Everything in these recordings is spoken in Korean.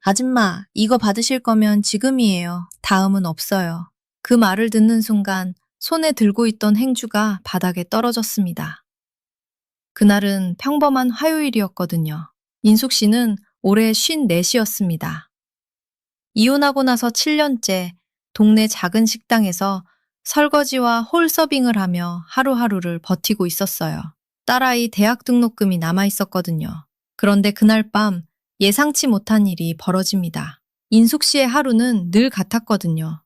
아줌마, 이거 받으실 거면 지금이에요. 다음은 없어요. 그 말을 듣는 순간 손에 들고 있던 행주가 바닥에 떨어졌습니다. 그날은 평범한 화요일이었거든요. 인숙 씨는 올해 54이었습니다. 이혼하고 나서 7년째 동네 작은 식당에서 설거지와 홀 서빙을 하며 하루하루를 버티고 있었어요. 딸아이 대학 등록금이 남아 있었거든요. 그런데 그날 밤 예상치 못한 일이 벌어집니다. 인숙 씨의 하루는 늘 같았거든요.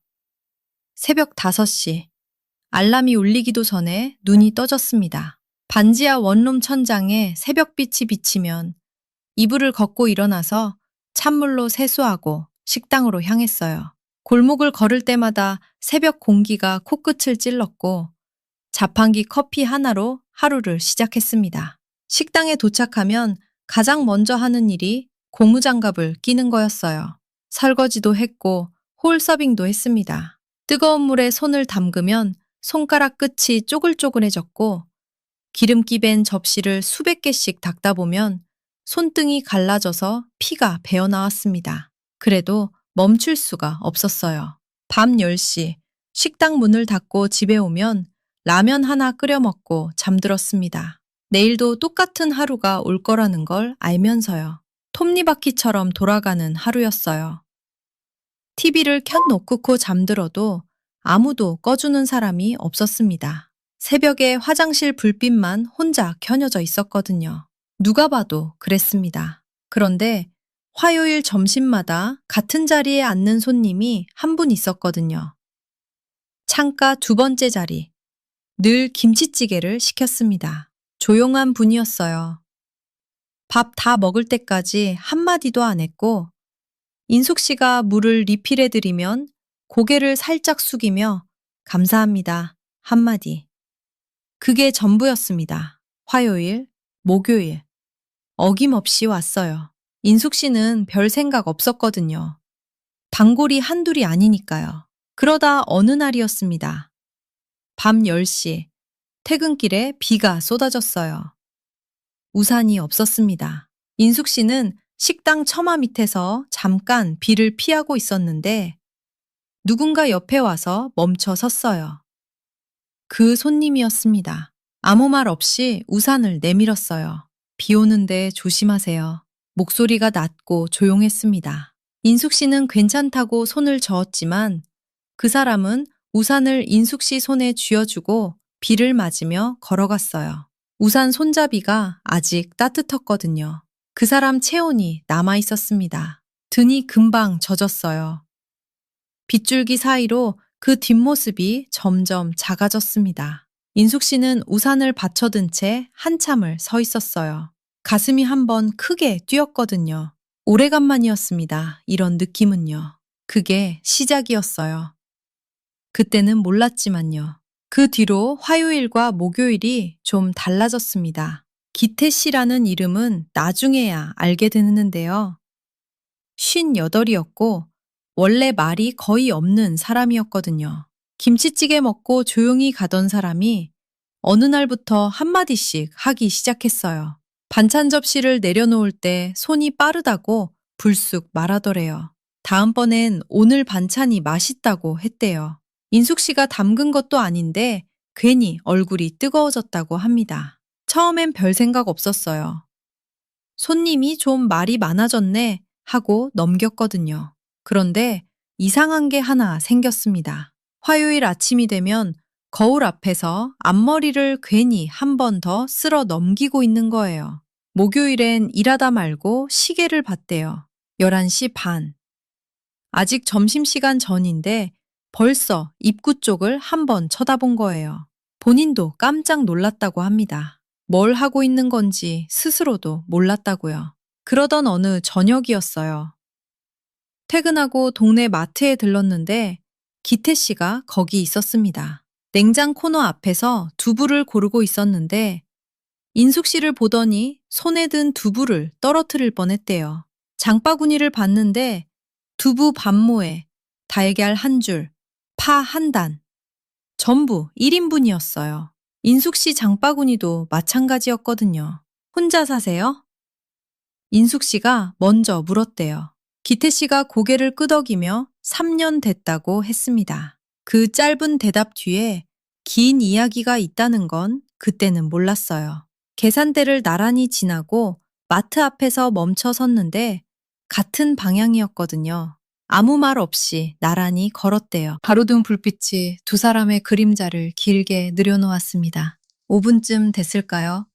새벽 5시, 알람이 울리기도 전에 눈이 떠졌습니다. 반지하 원룸 천장에 새벽빛이 비치면 이불을 걷고 일어나서 찬물로 세수하고 식당으로 향했어요. 골목을 걸을 때마다 새벽 공기가 코끝을 찔렀고 자판기 커피 하나로 하루를 시작했습니다. 식당에 도착하면 가장 먼저 하는 일이 고무장갑을 끼는 거였어요. 설거지도 했고 홀 서빙도 했습니다. 뜨거운 물에 손을 담그면 손가락 끝이 쪼글쪼글해졌고 기름기 밴 접시를 수백 개씩 닦다 보면 손등이 갈라져서 피가 배어 나왔습니다. 그래도 멈출 수가 없었어요. 밤 10시 식당 문을 닫고 집에 오면 라면 하나 끓여 먹고 잠들었습니다. 내일도 똑같은 하루가 올 거라는 걸 알면서요. 톱니바퀴처럼 돌아가는 하루였어요. TV를 켜놓고 잠들어도 아무도 꺼주는 사람이 없었습니다. 새벽에 화장실 불빛만 혼자 켜녀져 있었거든요. 누가 봐도 그랬습니다. 그런데 화요일 점심마다 같은 자리에 앉는 손님이 한 분 있었거든요. 창가 두 번째 자리. 늘 김치찌개를 시켰습니다. 조용한 분이었어요. 밥 다 먹을 때까지 한마디도 안 했고 인숙 씨가 물을 리필해드리면 고개를 살짝 숙이며 감사합니다. 한마디. 그게 전부였습니다. 화요일, 목요일. 어김없이 왔어요. 인숙 씨는 별 생각 없었거든요. 단골이 한둘이 아니니까요. 그러다 어느 날이었습니다. 밤 10시, 퇴근길에 비가 쏟아졌어요. 우산이 없었습니다. 인숙 씨는 식당 처마 밑에서 잠깐 비를 피하고 있었는데 누군가 옆에 와서 멈춰 섰어요. 그 손님이었습니다. 아무 말 없이 우산을 내밀었어요. 비 오는데 조심하세요. 목소리가 낮고 조용했습니다. 인숙 씨는 괜찮다고 손을 저었지만 그 사람은 우산을 인숙 씨 손에 쥐어주고 비를 맞으며 걸어갔어요. 우산 손잡이가 아직 따뜻했거든요. 그 사람 체온이 남아 있었습니다. 등이 금방 젖었어요. 빗줄기 사이로 그 뒷모습이 점점 작아졌습니다. 인숙 씨는 우산을 받쳐든 채 한참을 서 있었어요. 가슴이 한번 크게 뛰었거든요. 오래간만이었습니다. 이런 느낌은요. 그게 시작이었어요. 그때는 몰랐지만요. 그 뒤로 화요일과 목요일이 좀 달라졌습니다. 기태 씨라는 이름은 나중에야 알게 됐는데요. 58이었고 원래 말이 거의 없는 사람이었거든요. 김치찌개 먹고 조용히 가던 사람이 어느 날부터 한마디씩 하기 시작했어요. 반찬 접시를 내려놓을 때 손이 빠르다고 불쑥 말하더래요. 다음번엔 오늘 반찬이 맛있다고 했대요. 인숙 씨가 담근 것도 아닌데 괜히 얼굴이 뜨거워졌다고 합니다. 처음엔 별 생각 없었어요. 손님이 좀 말이 많아졌네 하고 넘겼거든요. 그런데 이상한 게 하나 생겼습니다. 화요일 아침이 되면 거울 앞에서 앞머리를 괜히 한 번 더 쓸어 넘기고 있는 거예요. 목요일엔 일하다 말고 시계를 봤대요. 11시 반. 아직 점심시간 전인데 벌써 입구 쪽을 한 번 쳐다본 거예요. 본인도 깜짝 놀랐다고 합니다. 뭘 하고 있는 건지 스스로도 몰랐다고요. 그러던 어느 저녁이었어요. 퇴근하고 동네 마트에 들렀는데 기태 씨가 거기 있었습니다. 냉장 코너 앞에서 두부를 고르고 있었는데 인숙 씨를 보더니 손에 든 두부를 떨어뜨릴 뻔했대요. 장바구니를 봤는데 두부 반모에 달걀 한 줄, 파 한 단, 전부 1인분이었어요. 인숙 씨 장바구니도 마찬가지였거든요. 혼자 사세요? 인숙 씨가 먼저 물었대요. 기태 씨가 고개를 끄덕이며 3년 됐다고 했습니다. 그 짧은 대답 뒤에 긴 이야기가 있다는 건 그때는 몰랐어요. 계산대를 나란히 지나고 마트 앞에서 멈춰 섰는데 같은 방향이었거든요. 아무 말 없이 나란히 걸었대요. 가로등 불빛이 두 사람의 그림자를 길게 늘여놓았습니다. 5분쯤 됐을까요?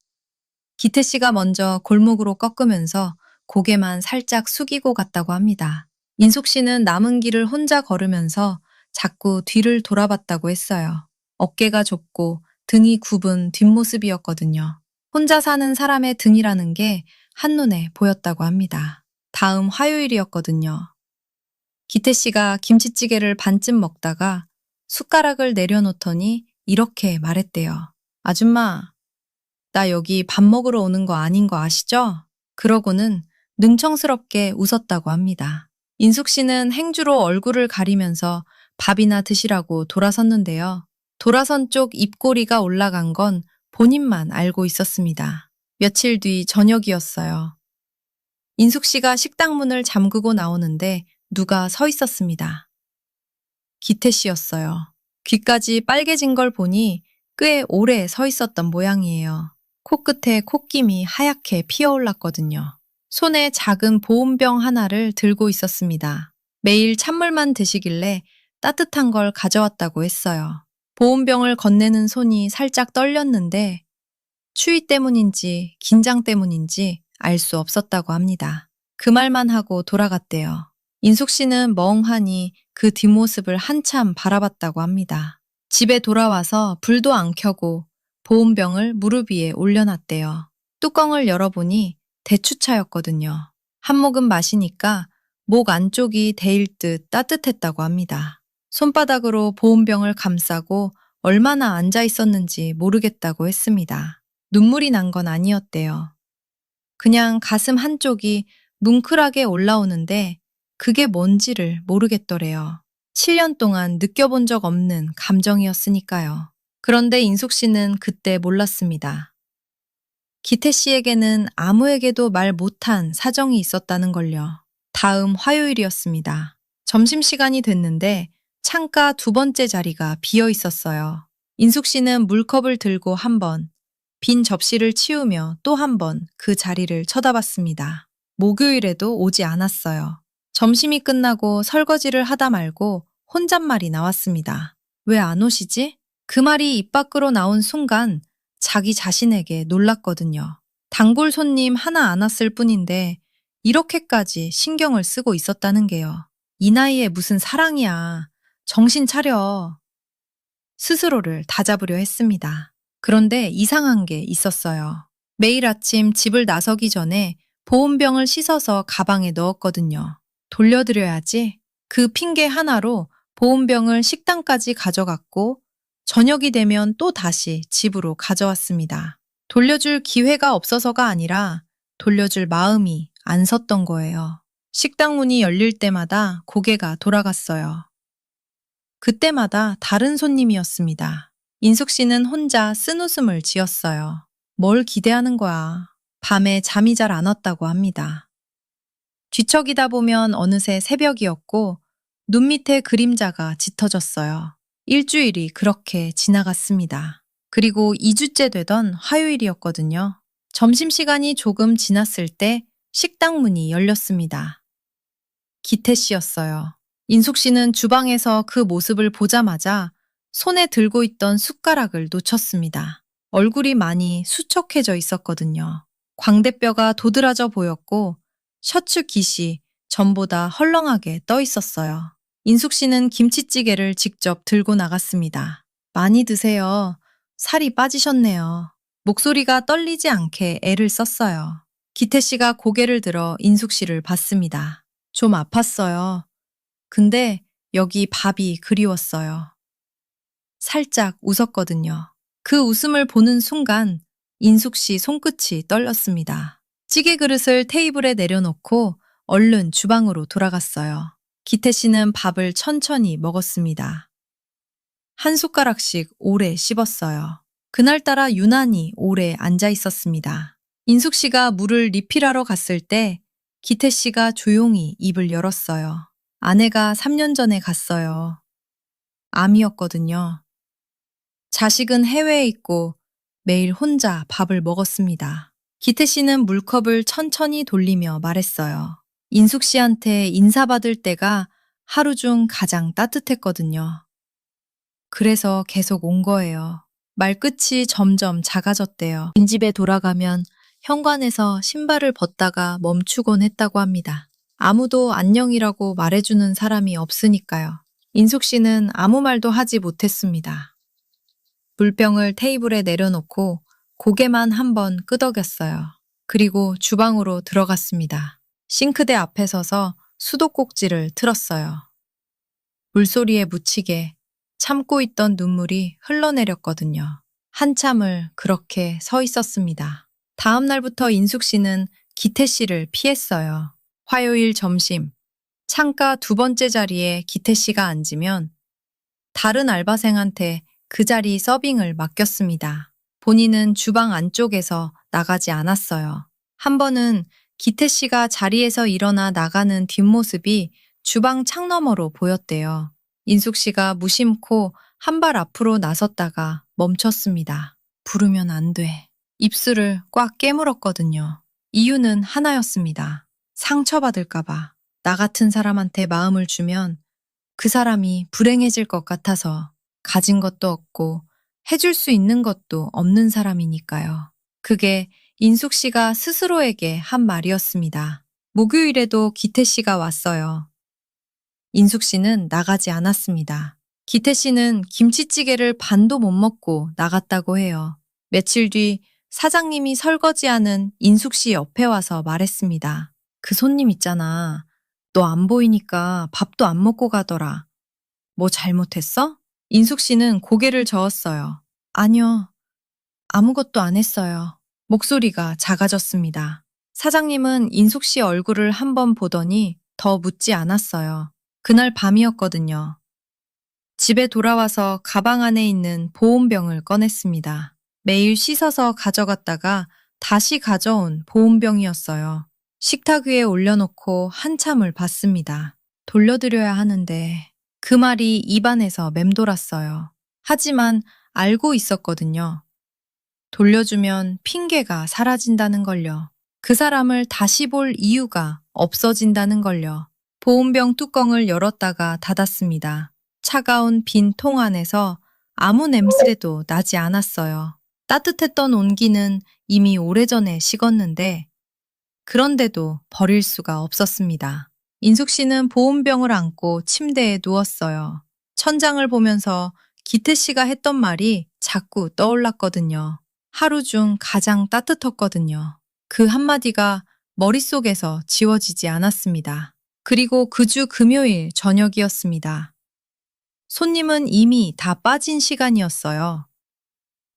기태 씨가 먼저 골목으로 꺾으면서 고개만 살짝 숙이고 갔다고 합니다. 인숙 씨는 남은 길을 혼자 걸으면서 자꾸 뒤를 돌아봤다고 했어요. 어깨가 좁고 등이 굽은 뒷모습이었거든요. 혼자 사는 사람의 등이라는 게 한눈에 보였다고 합니다. 다음 화요일이었거든요. 기태 씨가 김치찌개를 반쯤 먹다가 숟가락을 내려놓더니 이렇게 말했대요. 아줌마, 나 여기 밥 먹으러 오는 거 아닌 거 아시죠? 그러고는 능청스럽게 웃었다고 합니다. 인숙 씨는 행주로 얼굴을 가리면서 밥이나 드시라고 돌아섰는데요. 돌아선 쪽 입꼬리가 올라간 건 본인만 알고 있었습니다. 며칠 뒤 저녁이었어요. 인숙 씨가 식당 문을 잠그고 나오는데 누가 서 있었습니다. 기태 씨였어요. 귀까지 빨개진 걸 보니 꽤 오래 서 있었던 모양이에요. 코끝에 콧김이 하얗게 피어올랐거든요. 손에 작은 보온병 하나를 들고 있었습니다. 매일 찬물만 드시길래 따뜻한 걸 가져왔다고 했어요. 보온병을 건네는 손이 살짝 떨렸는데 추위 때문인지 긴장 때문인지 알 수 없었다고 합니다. 그 말만 하고 돌아갔대요. 인숙 씨는 멍하니 그 뒷모습을 한참 바라봤다고 합니다. 집에 돌아와서 불도 안 켜고 보온병을 무릎 위에 올려놨대요. 뚜껑을 열어보니 대추차였거든요. 한 모금 마시니까 목 안쪽이 데일 듯 따뜻했다고 합니다. 손바닥으로 보온병을 감싸고 얼마나 앉아 있었는지 모르겠다고 했습니다. 눈물이 난 건 아니었대요. 그냥 가슴 한쪽이 뭉클하게 올라오는데 그게 뭔지를 모르겠더래요. 7년 동안 느껴본 적 없는 감정이었으니까요. 그런데 인숙 씨는 그때 몰랐습니다. 기태 씨에게는 아무에게도 말 못한 사정이 있었다는 걸요. 다음 화요일이었습니다. 점심시간이 됐는데 창가 두 번째 자리가 비어 있었어요. 인숙 씨는 물컵을 들고 한 번, 빈 접시를 치우며 또 한 번 그 자리를 쳐다봤습니다. 목요일에도 오지 않았어요. 점심이 끝나고 설거지를 하다 말고 혼잣말이 나왔습니다. 왜 안 오시지? 그 말이 입 밖으로 나온 순간 자기 자신에게 놀랐거든요. 단골 손님 하나 안 왔을 뿐인데 이렇게까지 신경을 쓰고 있었다는 게요. 이 나이에 무슨 사랑이야. 정신 차려. 스스로를 다잡으려 했습니다. 그런데 이상한 게 있었어요. 매일 아침 집을 나서기 전에 보온병을 씻어서 가방에 넣었거든요. 돌려드려야지. 그 핑계 하나로 보온병을 식당까지 가져갔고 저녁이 되면 또 다시 집으로 가져왔습니다. 돌려줄 기회가 없어서가 아니라 돌려줄 마음이 안 섰던 거예요. 식당 문이 열릴 때마다 고개가 돌아갔어요. 그때마다 다른 손님이었습니다. 인숙 씨는 혼자 쓴웃음을 지었어요. 뭘 기대하는 거야. 밤에 잠이 잘 안 왔다고 합니다. 뒤척이다 보면 어느새 새벽이었고 눈 밑에 그림자가 짙어졌어요. 일주일이 그렇게 지나갔습니다. 그리고 2주째 되던 화요일이었거든요. 점심시간이 조금 지났을 때 식당 문이 열렸습니다. 기태 씨였어요. 인숙 씨는 주방에서 그 모습을 보자마자 손에 들고 있던 숟가락을 놓쳤습니다. 얼굴이 많이 수척해져 있었거든요. 광대뼈가 도드라져 보였고 셔츠 깃이 전보다 헐렁하게 떠 있었어요. 인숙 씨는 김치찌개를 직접 들고 나갔습니다. 많이 드세요. 살이 빠지셨네요. 목소리가 떨리지 않게 애를 썼어요. 기태 씨가 고개를 들어 인숙 씨를 봤습니다. 좀 아팠어요. 근데 여기 밥이 그리웠어요. 살짝 웃었거든요. 그 웃음을 보는 순간 인숙 씨 손끝이 떨렸습니다. 찌개 그릇을 테이블에 내려놓고 얼른 주방으로 돌아갔어요. 기태 씨는 밥을 천천히 먹었습니다. 한 숟가락씩 오래 씹었어요. 그날따라 유난히 오래 앉아 있었습니다. 인숙 씨가 물을 리필하러 갔을 때 기태 씨가 조용히 입을 열었어요. 아내가 3년 전에 갔어요. 암이었거든요. 자식은 해외에 있고 매일 혼자 밥을 먹었습니다. 기태 씨는 물컵을 천천히 돌리며 말했어요. 인숙 씨한테 인사받을 때가 하루 중 가장 따뜻했거든요. 그래서 계속 온 거예요. 말끝이 점점 작아졌대요. 빈집에 돌아가면 현관에서 신발을 벗다가 멈추곤 했다고 합니다. 아무도 안녕이라고 말해주는 사람이 없으니까요. 인숙 씨는 아무 말도 하지 못했습니다. 물병을 테이블에 내려놓고 고개만 한번 끄덕였어요. 그리고 주방으로 들어갔습니다. 싱크대 앞에 서서 수도꼭지를 틀었어요. 물소리에 묻히게 참고 있던 눈물이 흘러내렸거든요. 한참을 그렇게 서 있었습니다. 다음 날부터 인숙 씨는 기태 씨를 피했어요. 화요일 점심, 창가 두 번째 자리에 기태 씨가 앉으면 다른 알바생한테 그 자리 서빙을 맡겼습니다. 본인은 주방 안쪽에서 나가지 않았어요. 한 번은 기태 씨가 자리에서 일어나 나가는 뒷모습이 주방 창너머로 보였대요. 인숙 씨가 무심코 한 발 앞으로 나섰다가 멈췄습니다. 부르면 안 돼. 입술을 꽉 깨물었거든요. 이유는 하나였습니다. 상처받을까봐. 나 같은 사람한테 마음을 주면 그 사람이 불행해질 것 같아서 가진 것도 없고 해줄 수 있는 것도 없는 사람이니까요. 그게 인숙 씨가 스스로에게 한 말이었습니다. 목요일에도 기태 씨가 왔어요. 인숙 씨는 나가지 않았습니다. 기태 씨는 김치찌개를 반도 못 먹고 나갔다고 해요. 며칠 뒤 사장님이 설거지하는 인숙 씨 옆에 와서 말했습니다. 그 손님 있잖아. 너 안 보이니까 밥도 안 먹고 가더라. 뭐 잘못했어? 인숙 씨는 고개를 저었어요. 아니요. 아무것도 안 했어요. 목소리가 작아졌습니다. 사장님은 인숙 씨 얼굴을 한번 보더니 더 묻지 않았어요. 그날 밤이었거든요. 집에 돌아와서 가방 안에 있는 보온병을 꺼냈습니다. 매일 씻어서 가져갔다가 다시 가져온 보온병이었어요. 식탁 위에 올려놓고 한참을 봤습니다. 돌려드려야 하는데 그 말이 입안에서 맴돌았어요. 하지만 알고 있었거든요. 돌려주면 핑계가 사라진다는 걸요. 그 사람을 다시 볼 이유가 없어진다는 걸요. 보온병 뚜껑을 열었다가 닫았습니다. 차가운 빈 통 안에서 아무 냄새도 나지 않았어요. 따뜻했던 온기는 이미 오래전에 식었는데 그런데도 버릴 수가 없었습니다. 인숙 씨는 보온병을 안고 침대에 누웠어요. 천장을 보면서 기태 씨가 했던 말이 자꾸 떠올랐거든요. 하루 중 가장 따뜻했거든요. 그 한마디가 머릿속에서 지워지지 않았습니다. 그리고 그 주 금요일 저녁이었습니다. 손님은 이미 다 빠진 시간이었어요.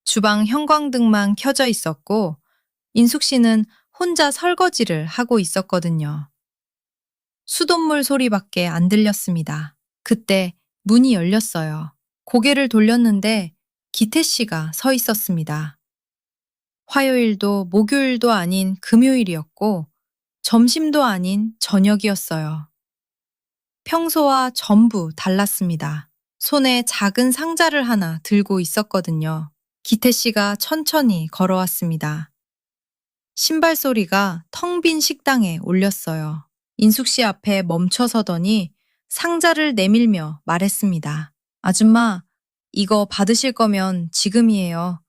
주방 형광등만 켜져 있었고 인숙 씨는 혼자 설거지를 하고 있었거든요. 수돗물 소리밖에 안 들렸습니다. 그때 문이 열렸어요. 고개를 돌렸는데 기태 씨가 서 있었습니다. 화요일도 목요일도 아닌 금요일이었고 점심도 아닌 저녁이었어요. 평소와 전부 달랐습니다. 손에 작은 상자를 하나 들고 있었거든요. 기태 씨가 천천히 걸어왔습니다. 신발 소리가 텅 빈 식당에 울렸어요. 인숙 씨 앞에 멈춰 서더니 상자를 내밀며 말했습니다. 아줌마, 이거 받으실 거면 지금이에요.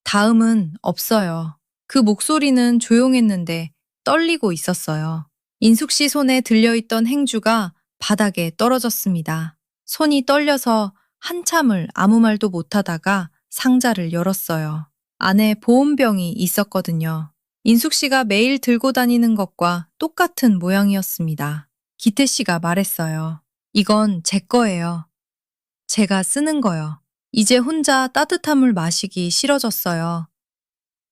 다음은 없어요. 그 목소리는 조용했는데 떨리고 있었어요. 인숙 씨 손에 들려있던 행주가 바닥에 떨어졌습니다. 손이 떨려서 한참을 아무 말도 못하다가 상자를 열었어요. 안에 보온병이 있었거든요. 인숙 씨가 매일 들고 다니는 것과 똑같은 모양이었습니다. 기태 씨가 말했어요. 이건 제 거예요. 제가 쓰는 거요. 이제 혼자 따뜻한 물 마시기 싫어졌어요.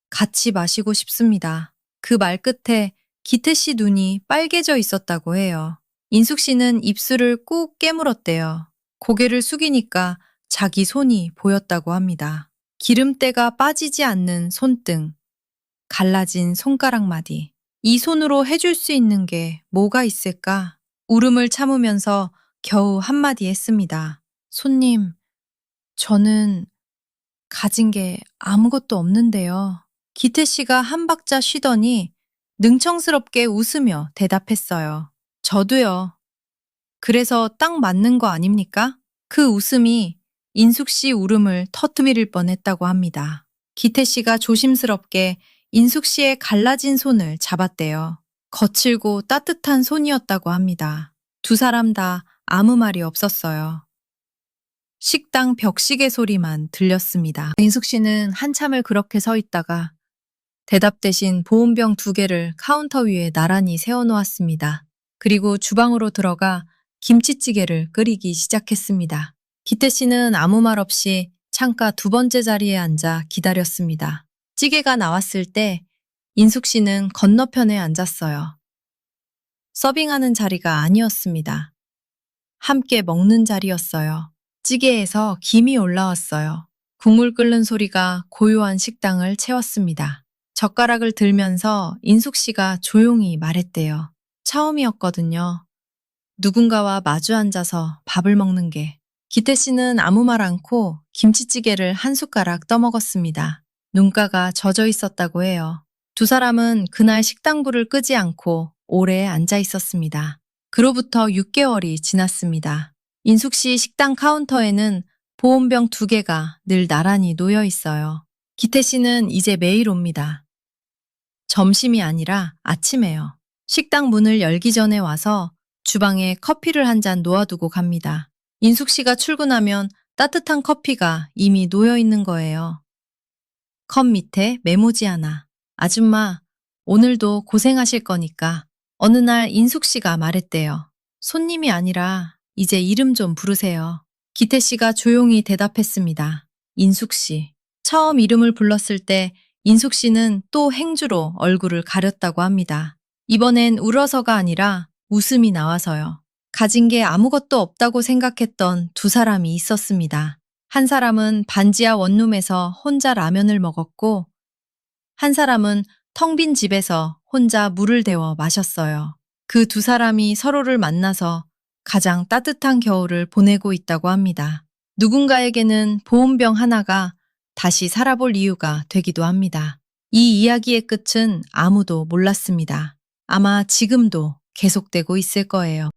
같이 마시고 싶습니다. 그 말 끝에 기태 씨 눈이 빨개져 있었다고 해요. 인숙 씨는 입술을 꾹 깨물었대요. 고개를 숙이니까 자기 손이 보였다고 합니다. 기름때가 빠지지 않는 손등, 갈라진 손가락 마디. 이 손으로 해줄 수 있는 게 뭐가 있을까? 울음을 참으면서 겨우 한마디 했습니다. 손님, 저는 가진 게 아무것도 없는데요. 기태 씨가 한 박자 쉬더니 능청스럽게 웃으며 대답했어요. 저도요. 그래서 딱 맞는 거 아닙니까? 그 웃음이 인숙 씨 울음을 터트릴 뻔했다고 합니다. 기태 씨가 조심스럽게 인숙 씨의 갈라진 손을 잡았대요. 거칠고 따뜻한 손이었다고 합니다. 두 사람 다 아무 말이 없었어요. 식당 벽시계 소리만 들렸습니다. 인숙 씨는 한참을 그렇게 서 있다가 대답 대신 보온병 2개를 카운터 위에 나란히 세워놓았습니다. 그리고 주방으로 들어가 김치찌개를 끓이기 시작했습니다. 기태 씨는 아무 말 없이 창가 2번째 자리에 앉아 기다렸습니다. 찌개가 나왔을 때 인숙 씨는 건너편에 앉았어요. 서빙하는 자리가 아니었습니다. 함께 먹는 자리였어요. 찌개에서 김이 올라왔어요. 국물 끓는 소리가 고요한 식당을 채웠습니다. 젓가락을 들면서 인숙 씨가 조용히 말했대요. 처음이었거든요. 누군가와 마주 앉아서 밥을 먹는 게. 기태 씨는 아무 말 않고 김치찌개를 한 숟가락 떠먹었습니다. 눈가가 젖어 있었다고 해요. 두 사람은 그날 식당불을 끄지 않고 오래 앉아 있었습니다. 그로부터 6개월이 지났습니다. 인숙 씨 식당 카운터에는 보온병 2개가 늘 나란히 놓여 있어요. 기태 씨는 이제 매일 옵니다. 점심이 아니라 아침에요. 식당 문을 열기 전에 와서 주방에 커피를 한 잔 놓아두고 갑니다. 인숙 씨가 출근하면 따뜻한 커피가 이미 놓여 있는 거예요. 컵 밑에 메모지 하나. 아줌마, 오늘도 고생하실 거니까. 어느 날 인숙 씨가 말했대요. 손님이 아니라 이제 이름 좀 부르세요. 기태 씨가 조용히 대답했습니다. 인숙 씨. 처음 이름을 불렀을 때 인숙 씨는 또 행주로 얼굴을 가렸다고 합니다. 이번엔 울어서가 아니라 웃음이 나와서요. 가진 게 아무것도 없다고 생각했던 두 사람이 있었습니다. 한 사람은 반지하 원룸에서 혼자 라면을 먹었고, 한 사람은 텅 빈 집에서 혼자 물을 데워 마셨어요. 그 두 사람이 서로를 만나서 가장 따뜻한 겨울을 보내고 있다고 합니다. 누군가에게는 보온병 하나가 다시 살아볼 이유가 되기도 합니다. 이 이야기의 끝은 아무도 몰랐습니다. 아마 지금도 계속되고 있을 거예요.